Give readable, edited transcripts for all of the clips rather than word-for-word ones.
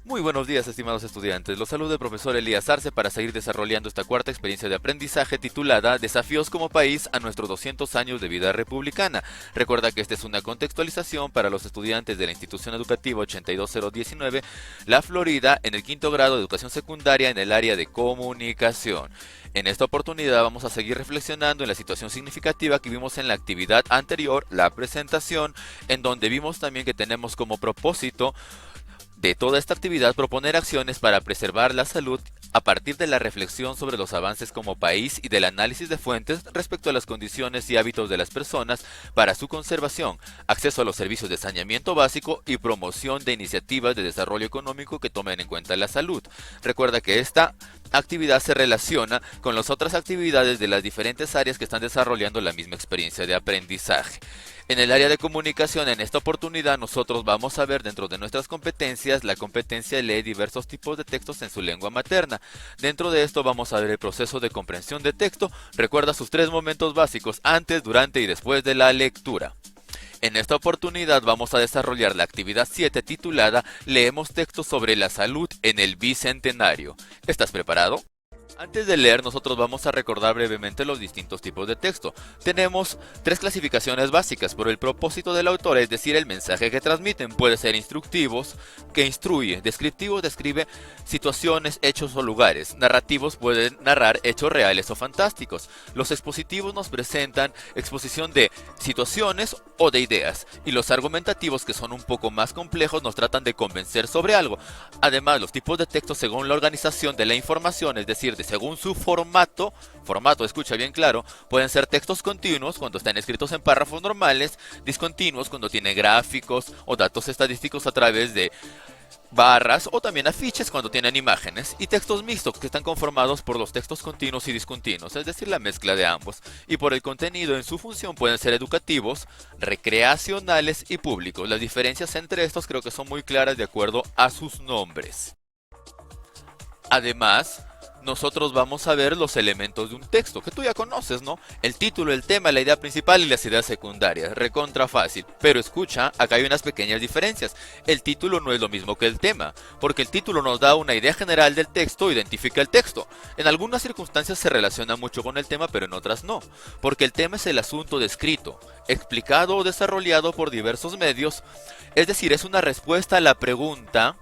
Muy buenos días, estimados estudiantes. Los saluda el profesor Elías Arce para seguir desarrollando esta cuarta experiencia de aprendizaje titulada Desafíos como país a nuestros 200 años de vida republicana. Recuerda que esta es una contextualización para los estudiantes de la institución educativa 82019 La Florida en el quinto grado de educación secundaria en el área de comunicación. En esta oportunidad vamos a seguir reflexionando en la situación significativa que vimos en la actividad anterior, la presentación, en donde vimos también que tenemos como propósito de toda esta actividad proponer acciones para preservar la salud a partir de la reflexión sobre los avances como país y del análisis de fuentes respecto a las condiciones y hábitos de las personas para su conservación, acceso a los servicios de saneamiento básico y promoción de iniciativas de desarrollo económico que tomen en cuenta la salud. Recuerda que esta actividad se relaciona con las otras actividades de las diferentes áreas que están desarrollando la misma experiencia de aprendizaje. En el área de comunicación, en esta oportunidad, nosotros vamos a ver dentro de nuestras competencias la competencia de leer diversos tipos de textos en su lengua materna. Dentro de esto vamos a ver el proceso de comprensión de texto. Recuerda sus tres momentos básicos: antes, durante y después de la lectura. En esta oportunidad vamos a desarrollar la actividad 7 titulada Leemos textos sobre la salud en el Bicentenario. ¿Estás preparado? Antes de leer, nosotros vamos a recordar brevemente los distintos tipos de texto. Tenemos tres clasificaciones básicas por el propósito del autor, es decir, el mensaje que transmiten. Puede ser instructivos, que instruye; descriptivos, describe situaciones, hechos o lugares; narrativos, pueden narrar hechos reales o fantásticos. Los expositivos nos presentan exposición de situaciones o de ideas. Y los argumentativos, que son un poco más complejos, nos tratan de convencer sobre algo. Además, los tipos de texto según la organización de la información, es decir, según su formato, escucha bien claro, pueden ser textos continuos cuando están escritos en párrafos normales, discontinuos cuando tienen gráficos o datos estadísticos a través de barras, o también afiches cuando tienen imágenes, y textos mixtos que están conformados por los textos continuos y discontinuos, es decir, la mezcla de ambos. Y por el contenido en su función pueden ser educativos, recreacionales y públicos. Las diferencias entre estos creo que son muy claras de acuerdo a sus nombres. Además, nosotros vamos a ver los elementos de un texto, que tú ya conoces, ¿no? El título, el tema, la idea principal y las ideas secundarias. Recontra fácil. Pero escucha, acá hay unas pequeñas diferencias. El título no es lo mismo que el tema, porque el título nos da una idea general del texto, identifica el texto. En algunas circunstancias se relaciona mucho con el tema, pero en otras no, porque el tema es el asunto descrito, explicado o desarrollado por diversos medios, es decir, es una respuesta a la pregunta.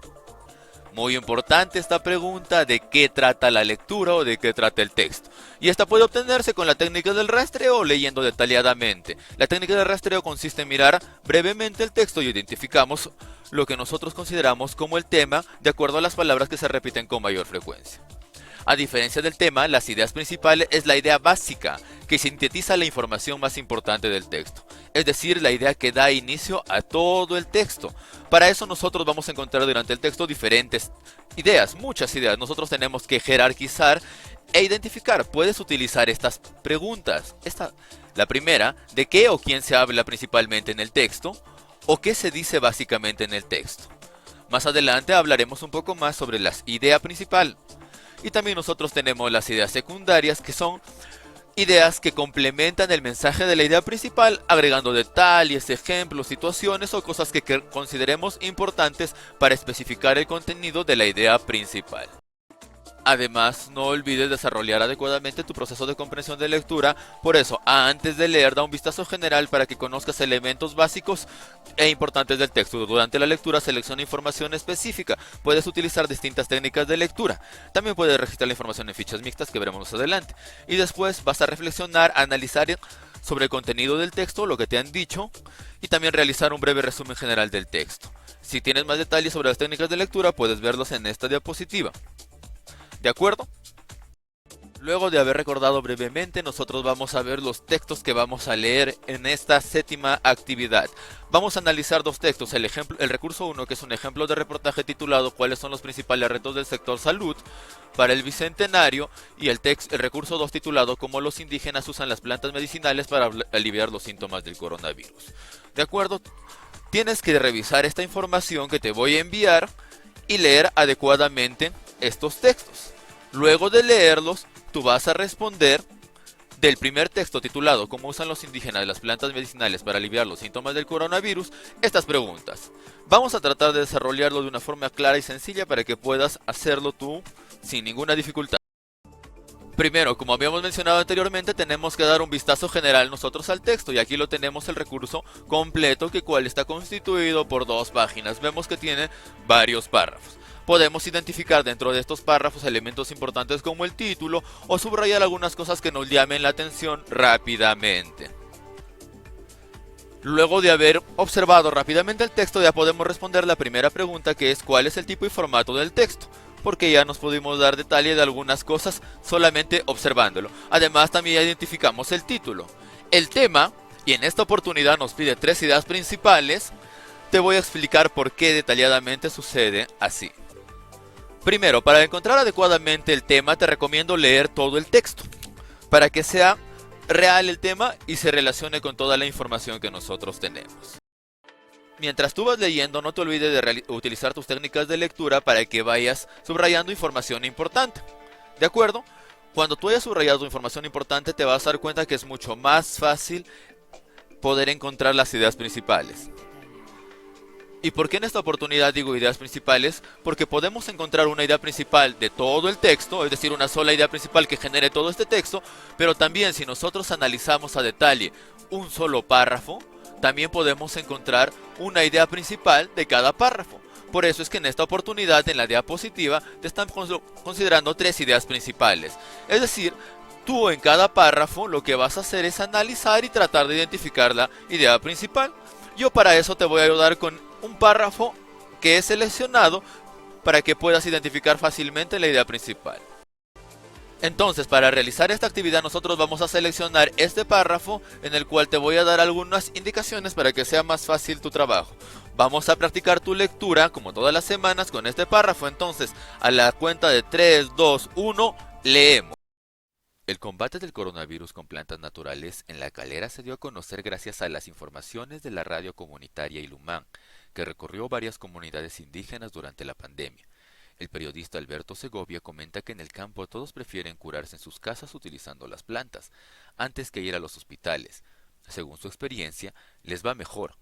Muy importante esta pregunta: ¿de qué trata la lectura o de qué trata el texto? Y esta puede obtenerse con la técnica del rastreo o leyendo detalladamente. La técnica del rastreo consiste en mirar brevemente el texto y identificamos lo que nosotros consideramos como el tema de acuerdo a las palabras que se repiten con mayor frecuencia. A diferencia del tema, las ideas principales es la idea básica que sintetiza la información más importante del texto, es decir, la idea que da inicio a todo el texto. Para eso nosotros vamos a encontrar durante el texto diferentes ideas, muchas ideas. Nosotros tenemos que jerarquizar e identificar. Puedes utilizar estas preguntas. La primera: ¿de qué o quién se habla principalmente en el texto? ¿O qué se dice básicamente en el texto? Más adelante hablaremos un poco más sobre la idea principal. Y también nosotros tenemos las ideas secundarias, que son ideas que complementan el mensaje de la idea principal, agregando detalles, ejemplos, situaciones o cosas que consideremos importantes para especificar el contenido de la idea principal. Además, no olvides desarrollar adecuadamente tu proceso de comprensión de lectura. Por eso, antes de leer, da un vistazo general para que conozcas elementos básicos e importantes del texto. Durante la lectura, selecciona información específica. Puedes utilizar distintas técnicas de lectura. También puedes registrar la información en fichas mixtas que veremos más adelante. Y después vas a reflexionar, analizar sobre el contenido del texto, lo que te han dicho, y también realizar un breve resumen general del texto. Si tienes más detalles sobre las técnicas de lectura, puedes verlos en esta diapositiva. ¿De acuerdo? Luego de haber recordado brevemente, nosotros vamos a ver los textos que vamos a leer en esta séptima actividad. Vamos a analizar dos textos: el recurso 1, que es un ejemplo de reportaje titulado ¿Cuáles son los principales retos del sector salud para el Bicentenario? Y el recurso 2, titulado ¿Cómo los indígenas usan las plantas medicinales para aliviar los síntomas del coronavirus? ¿De acuerdo? Tienes que revisar esta información que te voy a enviar y leer adecuadamente estos textos. Luego de leerlos, tú vas a responder del primer texto titulado ¿Cómo usan los indígenas las plantas medicinales para aliviar los síntomas del coronavirus?, estas preguntas. Vamos a tratar de desarrollarlo de una forma clara y sencilla para que puedas hacerlo tú sin ninguna dificultad. Primero, como habíamos mencionado anteriormente, tenemos que dar un vistazo general nosotros al texto, y aquí lo tenemos el recurso completo, que cual está constituido por 2 páginas. Vemos que tiene varios párrafos. Podemos identificar dentro de estos párrafos elementos importantes como el título o subrayar algunas cosas que nos llamen la atención rápidamente. Luego de haber observado rápidamente el texto, ya podemos responder la primera pregunta, que es ¿cuál es el tipo y formato del texto? Porque ya nos pudimos dar detalle de algunas cosas solamente observándolo. Además, también ya identificamos el título, el tema, y en esta oportunidad nos pide 3 ideas principales. Te voy a explicar por qué detalladamente sucede así. Primero, para encontrar adecuadamente el tema, te recomiendo leer todo el texto, para que sea real el tema y se relacione con toda la información que nosotros tenemos. Mientras tú vas leyendo, no te olvides de utilizar tus técnicas de lectura para que vayas subrayando información importante. ¿De acuerdo? Cuando tú hayas subrayado información importante, te vas a dar cuenta que es mucho más fácil poder encontrar las ideas principales. ¿Y por qué en esta oportunidad digo ideas principales? Porque podemos encontrar una idea principal de todo el texto, es decir, una sola idea principal que genere todo este texto, pero también si nosotros analizamos a detalle un solo párrafo, también podemos encontrar una idea principal de cada párrafo. Por eso es que en esta oportunidad, en la diapositiva, te están considerando 3 ideas principales. Es decir, tú en cada párrafo lo que vas a hacer es analizar y tratar de identificar la idea principal. Yo para eso te voy a ayudar con un párrafo que he seleccionado para que puedas identificar fácilmente la idea principal. Entonces, para realizar esta actividad nosotros vamos a seleccionar este párrafo, en el cual te voy a dar algunas indicaciones para que sea más fácil tu trabajo. Vamos a practicar tu lectura como todas las semanas con este párrafo. Entonces, a la cuenta de 3, 2, 1, leemos. El combate del coronavirus con plantas naturales en La Calera se dio a conocer gracias a las informaciones de la radio comunitaria Ilumán, que recorrió varias comunidades indígenas durante la pandemia. El periodista Alberto Segovia comenta que en el campo todos prefieren curarse en sus casas utilizando las plantas, antes que ir a los hospitales. Según su experiencia, les va mejor.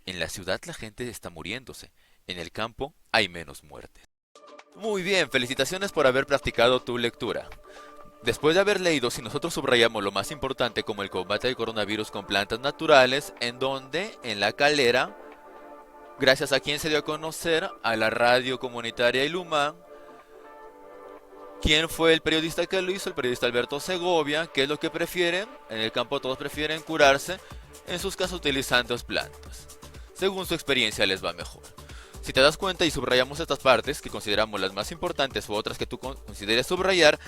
En la ciudad la gente está muriéndose, en el campo hay menos muertes. Muy bien, felicitaciones por haber practicado tu lectura. Después de haber leído, si nosotros subrayamos lo más importante como el combate del coronavirus con plantas naturales, en donde, en La Calera, gracias a quien se dio a conocer, a la radio comunitaria Ilumán. ¿Quién fue el periodista que lo hizo? El periodista Alberto Segovia. ¿Qué es lo que prefieren? En el campo todos prefieren curarse, en sus casas utilizando plantas. Según su experiencia les va mejor. Si te das cuenta y subrayamos estas partes, que consideramos las más importantes u otras que tú consideres subrayar,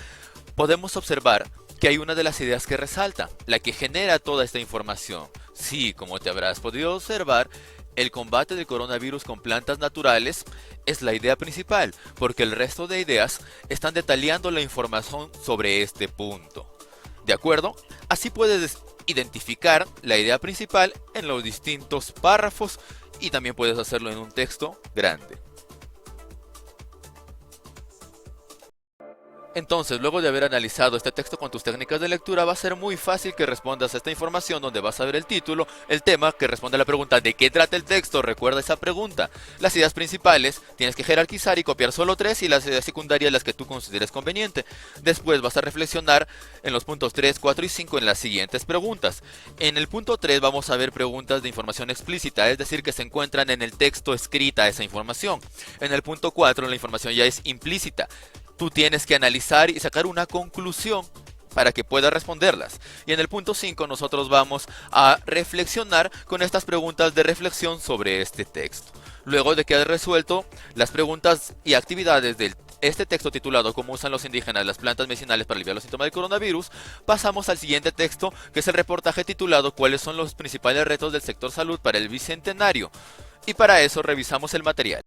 podemos observar que hay una de las ideas que resalta, la que genera toda esta información. Sí, como te habrás podido observar, el combate del coronavirus con plantas naturales es la idea principal, porque el resto de ideas están detallando la información sobre este punto. ¿De acuerdo? Así puedes identificar la idea principal en los distintos párrafos y también puedes hacerlo en un texto grande. Entonces, luego de haber analizado este texto con tus técnicas de lectura, va a ser muy fácil que respondas a esta información, donde vas a ver el título, el tema, que responde a la pregunta ¿de qué trata el texto? Recuerda esa pregunta. Las ideas principales tienes que jerarquizar y copiar solo 3, y las ideas secundarias las que tú consideres conveniente. Después vas a reflexionar en los puntos 3, 4 y 5 en las siguientes preguntas. En el punto 3 vamos a ver preguntas de información explícita, es decir, que se encuentran en el texto escrita esa información. En el punto 4 la información ya es implícita. Tú tienes que analizar y sacar una conclusión para que puedas responderlas. Y en el punto 5 nosotros vamos a reflexionar con estas preguntas de reflexión sobre este texto. Luego de que hayas resuelto las preguntas y actividades de este texto titulado ¿Cómo usan los indígenas las plantas medicinales para aliviar los síntomas del coronavirus?, pasamos al siguiente texto, que es el reportaje titulado ¿Cuáles son los principales retos del sector salud para el bicentenario? Y para eso revisamos el material.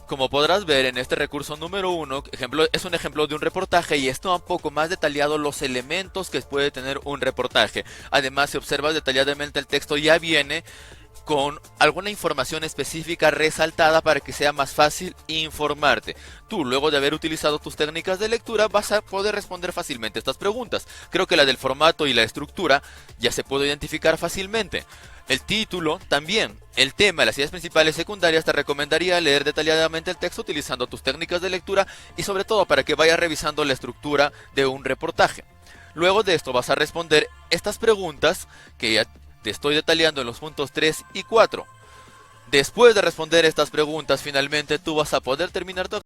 Como podrás ver en este recurso número 1, es un ejemplo de un reportaje y está un poco más detallado los elementos que puede tener un reportaje. Además, si observas detalladamente el texto, ya viene con alguna información específica resaltada para que sea más fácil informarte. Tú, luego de haber utilizado tus técnicas de lectura, vas a poder responder fácilmente estas preguntas. Creo que la del formato y la estructura ya se puede identificar fácilmente. El título también. El tema, las ideas principales y secundarias, te recomendaría leer detalladamente el texto utilizando tus técnicas de lectura y sobre todo para que vayas revisando la estructura de un reportaje. Luego de esto vas a responder estas preguntas que ya te estoy detallando en los puntos 3 y 4. Después de responder estas preguntas, finalmente tú vas a poder terminar tu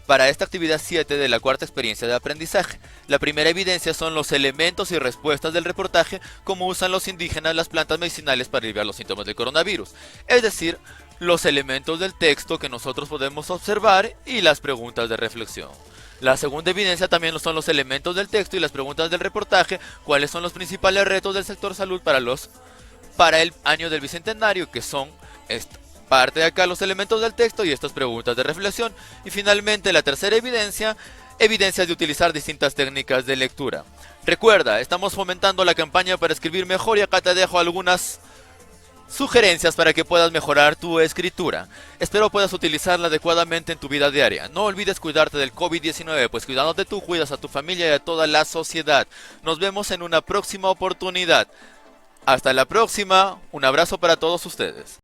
para esta actividad 7 de la cuarta experiencia de aprendizaje. La primera evidencia son los elementos y respuestas del reportaje, como usan los indígenas las plantas medicinales para aliviar los síntomas del coronavirus. Es decir, los elementos del texto que nosotros podemos observar y las preguntas de reflexión. La segunda evidencia también son los elementos del texto y las preguntas del reportaje, cuáles son los principales retos del sector salud para el año del bicentenario, que son parte de acá los elementos del texto y estas preguntas de reflexión. Y finalmente la tercera evidencia, evidencias de utilizar distintas técnicas de lectura. Recuerda, estamos fomentando la campaña para escribir mejor y acá te dejo algunas sugerencias para que puedas mejorar tu escritura. Espero puedas utilizarla adecuadamente en tu vida diaria. No olvides cuidarte del COVID-19, pues cuidándote tú cuidas a tu familia y a toda la sociedad. Nos vemos en una próxima oportunidad. Hasta la próxima, un abrazo para todos ustedes.